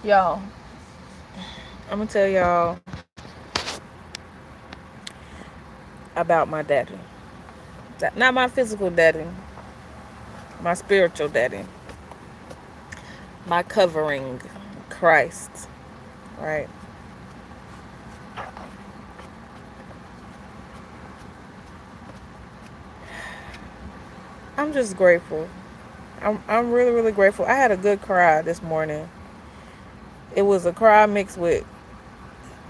Y'all, I'm gonna tell y'all about my daddy. Not my physical daddy, my spiritual daddy, my covering, Christ. Right. I'm just grateful. I'm really really grateful. I had a good cry this morning. It was a cry mixed with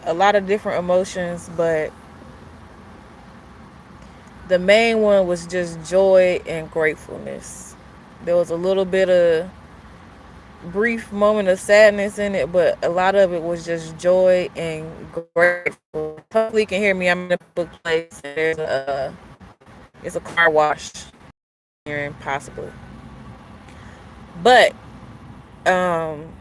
a lot of different emotions, but the main one was just joy and gratefulness. There was a little bit of brief moment of sadness in it, but a lot of it was just joy and grateful. Hopefully, you can hear me. I'm in a public place, and it's a car wash here, possibly. But um,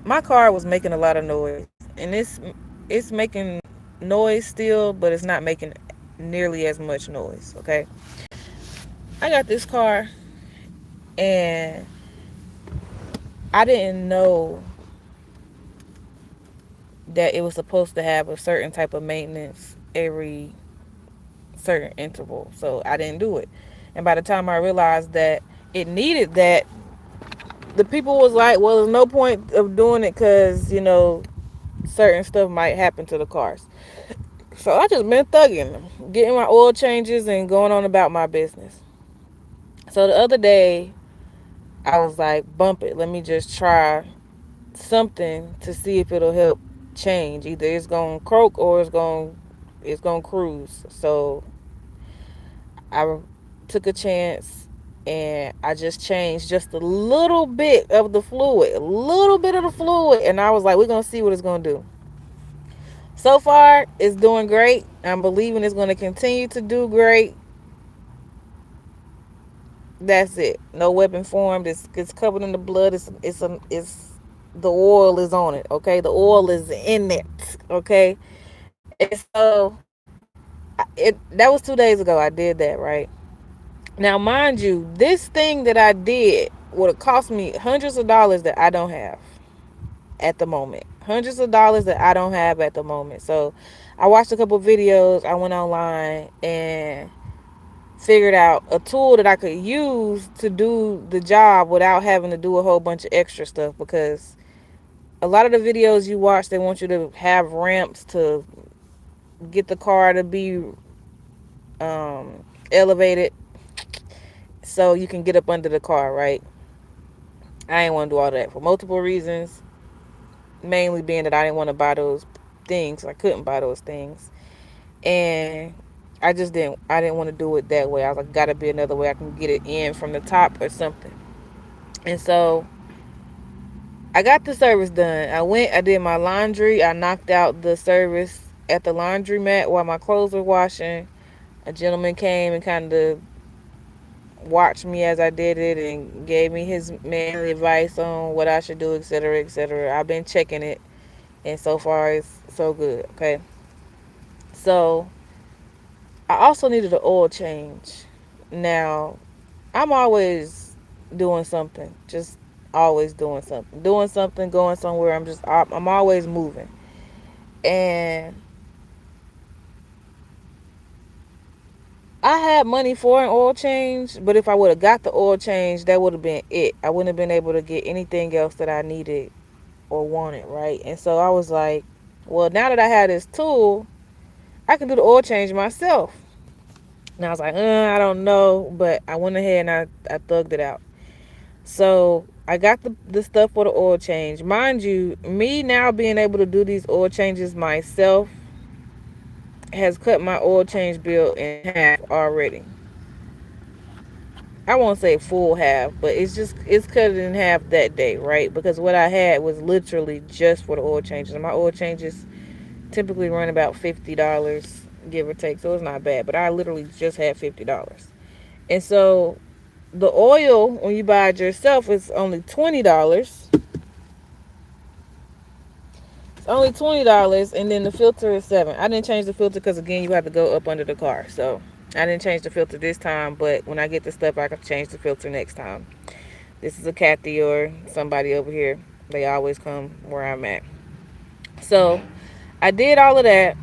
my car was making a lot of noise, and it's making noise still, but it's not making nearly as much noise. Okay, I got this car, and I didn't know that it was supposed to have a certain type of maintenance every certain interval. So I didn't do it. And by the time I realized that it needed that, the people was like, well, there's no point of doing it because, certain stuff might happen to the cars. So I just been thugging, getting my oil changes and going on about my business. So the other day, I was like, bump it. Let me just try something to see if it'll help change. Either it's gonna croak or it's gonna cruise. So I took a chance and I just changed just a little bit of the fluid, and I was like, we're gonna see what it's gonna do. So far, it's doing great. I'm believing it's gonna continue to do great. That's it. No weapon formed. It's covered in the blood. It's the oil is on it. Okay, the oil is in it. Okay, and so that was 2 days ago. I did that, right. Now, mind you, this thing that I did would have cost me hundreds of dollars that I don't have at the moment. Hundreds of dollars that I don't have at the moment. So I watched a couple videos. I went online and figured out a tool that I could use to do the job without having to do a whole bunch of extra stuff, because a lot of the videos you watch, they want you to have ramps to get the car to be elevated so you can get up under the car, right? I didn't want to do all that for multiple reasons, mainly being that I didn't want to buy those things. I couldn't buy those things, and I didn't want to do it that way. I was like, gotta be another way I can get it in from the top or something. And so I got the service done. I did my laundry. I knocked out the service at the laundromat while my clothes were washing. A gentleman came and kind of watched me as I did it and gave me his manly advice on what I should do, etc., etc. I've been checking it, and so far it's so good. Okay, so I also needed an oil change. Now, I'm always doing something, just always doing something, going somewhere. I'm always moving, and I had money for an oil change, but if I would have got the oil change, that would have been it. I wouldn't have been able to get anything else that I needed or wanted, right? And so I was like, well, now that I have this tool, I can do the oil change myself. And I was like, I don't know, but I went ahead and I thugged it out. So I got the stuff for the oil change. Mind you, me now being able to do these oil changes myself has cut my oil change bill in half already. I won't say full half, but it's cut it in half that day, right? Because what I had was literally just for the oil changes. And my oil changes typically run about $50, give or take, so it's not bad. But I literally just had $50, and so the oil when you buy it yourself is only $20. It's only $20, and then the filter is $7. I didn't change the filter because again, you have to go up under the car, so I didn't change the filter this time. But when I get the stuff, I can change the filter next time. This is a Kathy or somebody over here. They always come where I'm at. So I did all of that.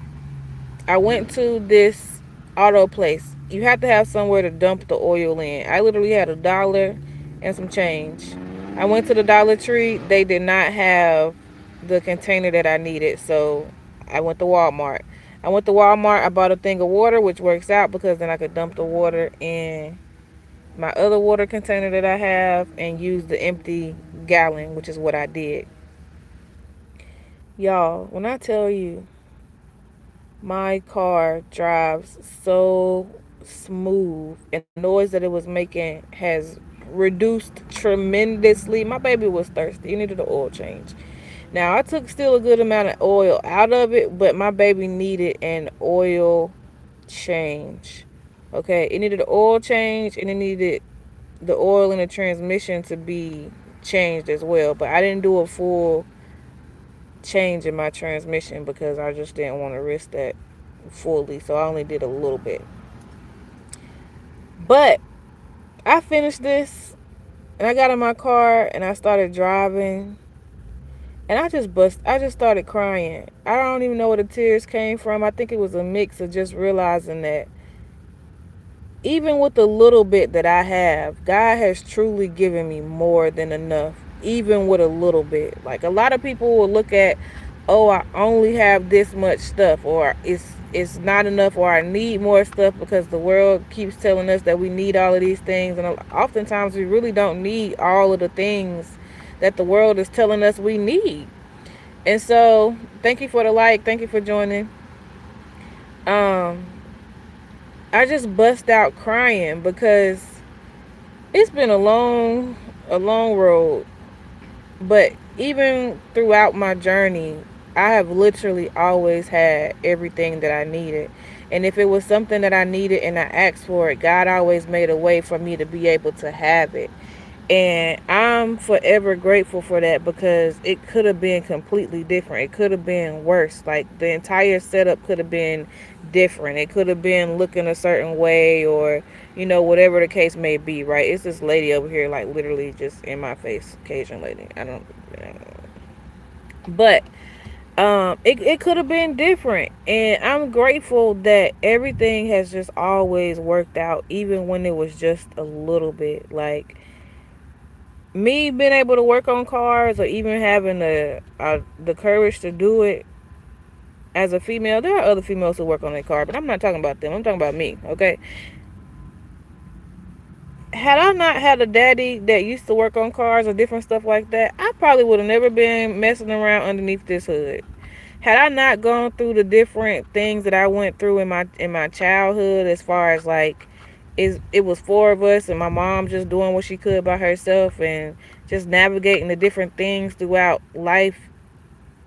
I went to this auto place. You have to have somewhere to dump the oil in. I literally had $1 and some change. I went to the Dollar Tree. They did not have the container that I needed, so I went to Walmart. I went to Walmart. I bought a thing of water, which works out because then I could dump the water in my other water container that I have and use the empty gallon, which is what I did. Y'all, when I tell you my car drives so smooth, and the noise that it was making has reduced tremendously. My baby was thirsty. It needed an oil change. Now, I took still a good amount of oil out of it, but my baby needed an oil change. Okay, it needed an oil change, and it needed the oil in the transmission to be changed as well. But I didn't do a full change in my transmission because I just didn't want to risk that fully. So I only did a little bit. But I finished this and I got in my car and I started driving and I just started crying. I don't even know where the tears came from. I think it was a mix of just realizing that even with the little bit that I have, God has truly given me more than enough, even with a little bit. Like a lot of people will look at, oh, I only have this much stuff, or it's not enough, or I need more stuff because the world keeps telling us that we need all of these things, and oftentimes we really don't need all of the things that the world is telling us we need. And so, thank you for the like, thank you for joining. Um, I just bust out crying because it's been a long road. But even throughout my journey, I have literally always had everything that I needed. And if it was something that I needed and I asked for it, God always made a way for me to be able to have it. And I'm forever grateful for that because it could have been completely different. It could have been worse. Like the entire setup could have been different. It could have been looking a certain way or, whatever the case may be, right? It's this lady over here, like literally just in my face, Cajun lady. But it could have been different. And I'm grateful that everything has just always worked out, even when it was just a little bit. Like, me being able to work on cars or even having the courage to do it as a female. There are other females who work on their car, but I'm not talking about them. I'm talking about me. Okay, had I not had a daddy that used to work on cars or different stuff like that, I probably would have never been messing around underneath this hood. Had I not gone through the different things that I went through in my childhood, as far as like, it was four of us and my mom just doing what she could by herself and just navigating the different things throughout life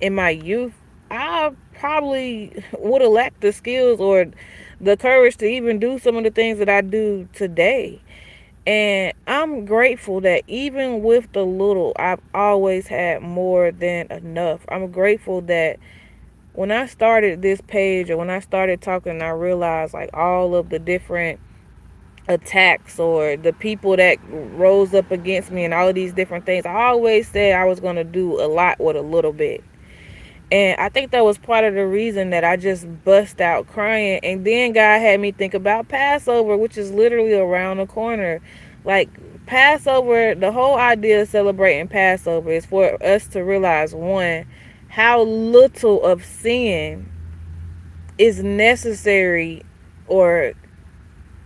in my youth, I probably would have lacked the skills or the courage to even do some of the things that I do today. And I'm grateful that even with the little, I've always had more than enough. I'm grateful that when I started this page or when I started talking, I realized like all of the different attacks or the people that rose up against me and all of these different things. I always said I was going to do a lot with a little bit. And I think that was part of the reason that I just bust out crying. And then God had me think about Passover, which is literally around the corner. Like, Passover, the whole idea of celebrating Passover is for us to realize, one, how little of sin is necessary, or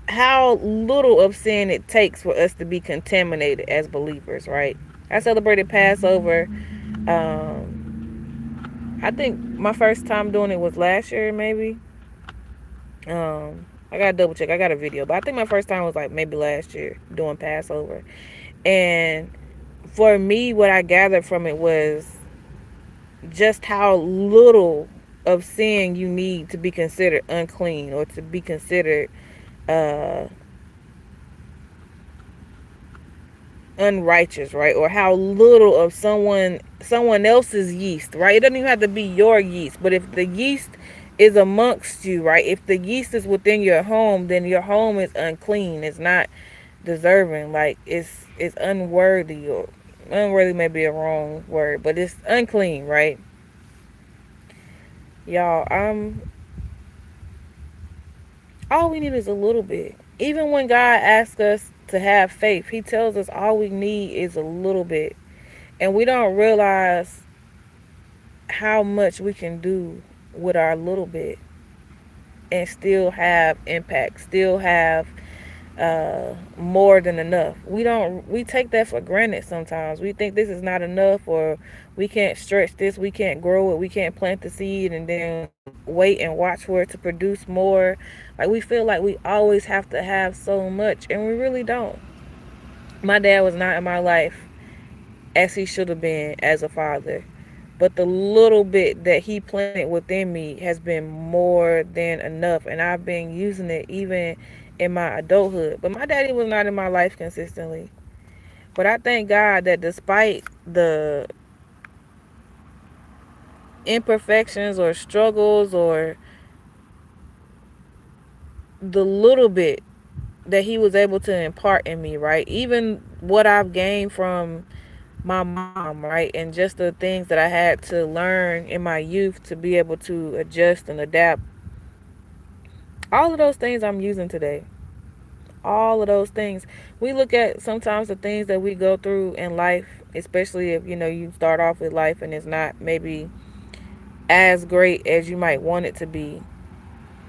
how little of sin it takes for us to be contaminated as believers, right? I celebrated Passover. I think my first time doing it was last year, maybe. I gotta double check. I got a video, but I think my first time was like maybe last year doing Passover. And for me, what I gathered from it was just how little of sin you need to be considered unclean or to be considered uh, unrighteous, right? Or how little of someone else's yeast, right? It doesn't even have to be your yeast, but if the yeast is amongst you, right? If the yeast is within your home, then your home is unclean. It's not deserving. Like, it's unworthy, or unworthy may be a wrong word, but it's unclean, right? Y'all, all we need is a little bit. Even when God asks us to have faith, He tells us all we need is a little bit. And we don't realize how much we can do with our little bit and still have impact, still have more than enough. We take that for granted sometimes. We think this is not enough, or we can't stretch this, we can't grow it, we can't plant the seed and then wait and watch for it to produce more. Like we feel like we always have to have so much, and we really don't. My dad was not in my life as he should have been as a father, but the little bit that he planted within me has been more than enough, and I've been using it even in my adulthood. But my daddy was not in my life consistently. But I thank God that despite the imperfections or struggles or the little bit that he was able to impart in me, right? Even what I've gained from my mom, right? And just the things that I had to learn in my youth to be able to adjust and adapt. All of those things I'm using today. All of those things. We look at sometimes the things that we go through in life, especially if you start off with life and it's not maybe as great as you might want it to be.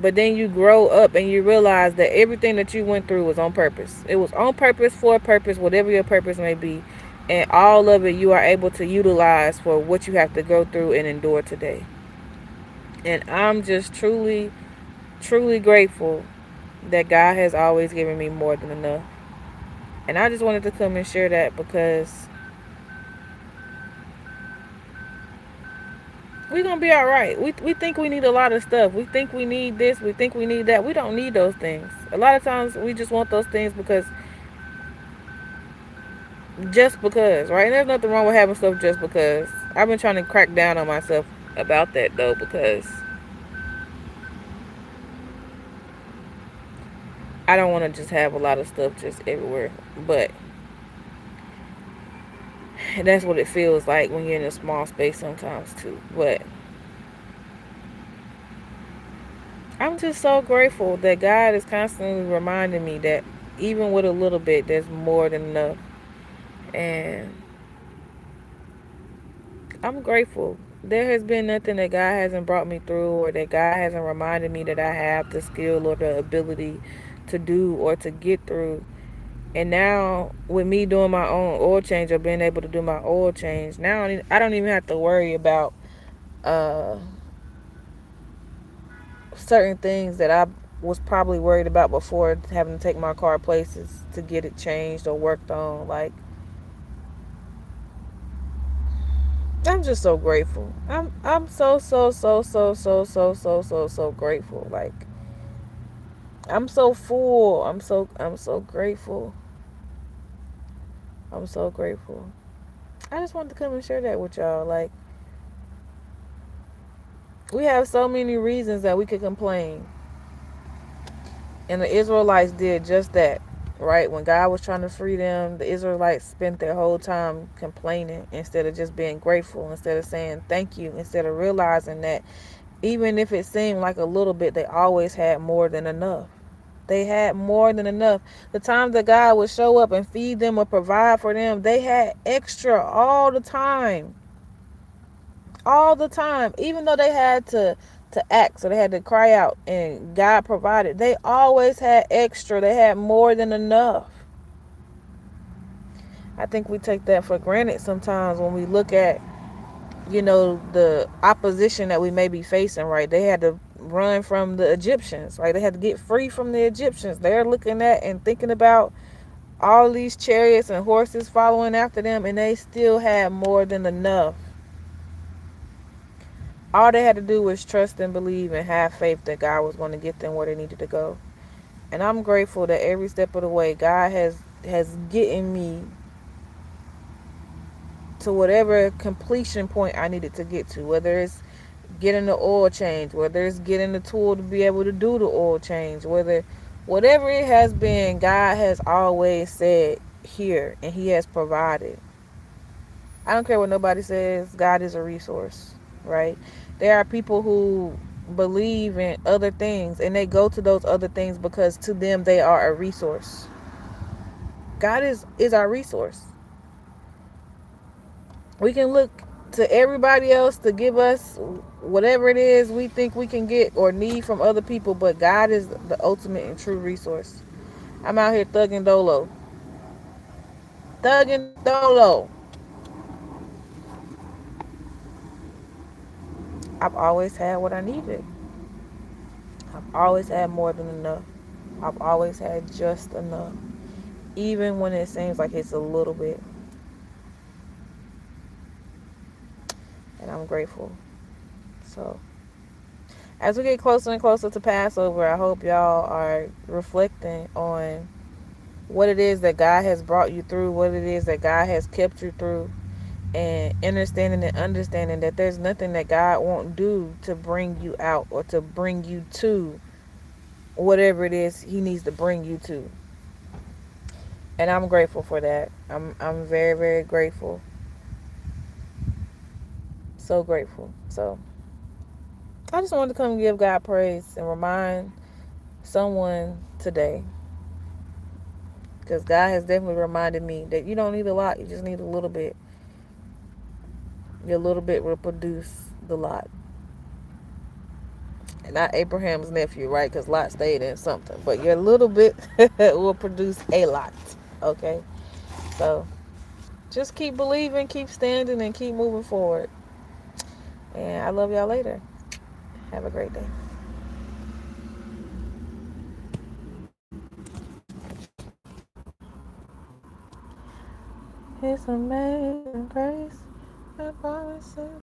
But then you grow up and you realize that everything that you went through was on purpose. It was on purpose, for a purpose, whatever your purpose may be. And all of it you are able to utilize for what you have to go through and endure today. And I'm just truly, truly grateful that God has always given me more than enough. And I just wanted to come and share that because we're going to be all right. We think we need a lot of stuff. We think we need this. We think we need that. We don't need those things. A lot of times we just want those things because just because, right? And there's nothing wrong with having stuff just because. I've been trying to crack down on myself about that though, because I don't want to just have a lot of stuff just everywhere. But that's what it feels like when you're in a small space sometimes too. But I'm just so grateful that God is constantly reminding me that even with a little bit, there's more than enough. And I'm grateful. There has been nothing that God hasn't brought me through, or that God hasn't reminded me that I have the skill or the ability to do or to get through. And now, with me doing my own oil change, or being able to do my oil change, now I don't even have to worry about uh, certain things that I was probably worried about before, having to take my car places to get it changed or worked on. Like, I'm just so grateful. I'm so grateful. Like, I'm so full. I'm so grateful. I'm so grateful. I just wanted to come and share that with y'all. Like, we have so many reasons that we could complain. And the Israelites did just that, right? When God was trying to free them, the Israelites spent their whole time complaining instead of just being grateful, instead of saying thank you, instead of realizing that even if it seemed like a little bit, they always had more than enough. They had more than enough. The times that God would show up and feed them or provide for them, they had extra all the time. All the time. Even though they had to act, so they had to cry out and God provided, they always had extra. They had more than enough. I think we take that for granted sometimes when we look at the opposition that we may be facing, right? They had to run from the Egyptians, right? They had to get free from the Egyptians. They're looking at and thinking about all these chariots and horses following after them, and they still had more than enough. All they had to do was trust and believe and have faith that God was going to get them where they needed to go. And I'm grateful that every step of the way God has getting me to whatever completion point I needed to get to, whether it's getting the oil change, whether it's getting the tool to be able to do the oil change, whatever it has been, God has always said here, and He has provided. I don't care what nobody says. God is a resource, right? There are people who believe in other things and they go to those other things because to them they are a resource. God is our resource. We can look to everybody else to give us whatever it is we think we can get or need from other people, but God is the ultimate and true resource. I'm out here thugging dolo. Thugging dolo. I've always had what I needed. I've always had more than enough. I've always had just enough. Even when it seems like it's a little bit. And I'm grateful. So, as we get closer and closer to Passover, I hope y'all are reflecting on what it is that God has brought you through, what it is that God has kept you through, and understanding that there's nothing that God won't do to bring you out or to bring you to whatever it is He needs to bring you to. And I'm grateful for that. I'm very, very grateful. So grateful. So I just wanted to come give God praise and remind someone today, because God has definitely reminded me that you don't need a lot, you just need a little bit. Your little bit will produce the lot. And not Abraham's nephew, right? Because Lot stayed in something. But your little bit will produce a lot. Okay? So just keep believing, keep standing, and keep moving forward. And I love y'all later. Have a great day. His amazing grace, I promise it.